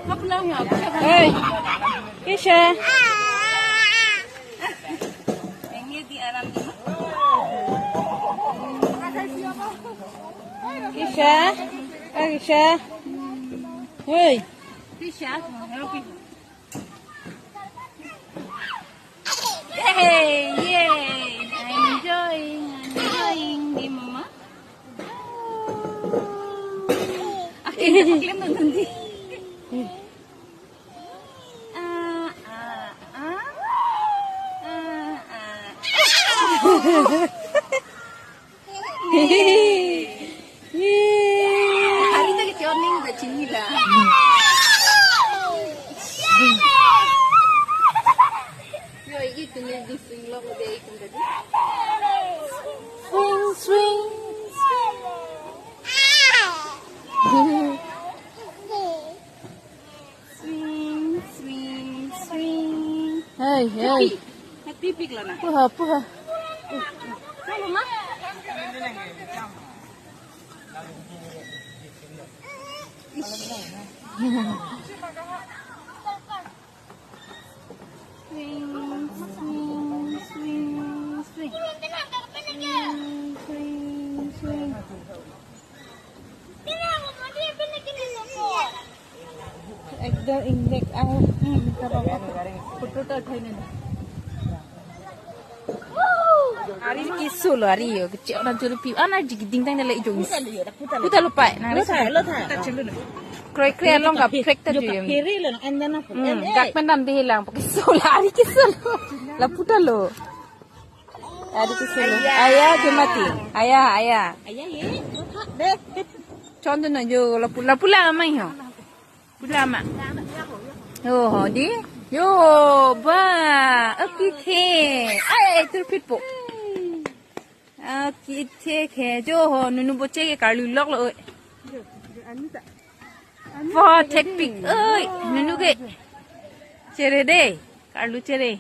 Ơi, Kisha. Kisha, Kisha. Ơi. Hey, yay! Enjoying di mama. Akhirnya nanti. Hari itu kita orning udah cini lah. Yo, ini tuh nih di swing lo udah ikut tadi. Swing, swing, swing. Swing, swing, swing. Hey, hey. Happy pig lah nak. Puha, puha. Halo, Ma. Ekdom indek ang foto ta thaina ari kisul ari yo kecil orang jurupi ana jigding tang nela ijong puta lupa na lo tha kroi kroi long ka prek ta juyem kiri lo andana gak pendam di hilang kisul ari kisul la puta lo ari kisul ayah dia mati ayah ye contoh na yo la pula mai ho pula ma oh di yo ba akithe ai turpit po akithe khe jo ho nunu boche ke karlu lok lo oi for tech pic ơi nunu ke chere de karlu chere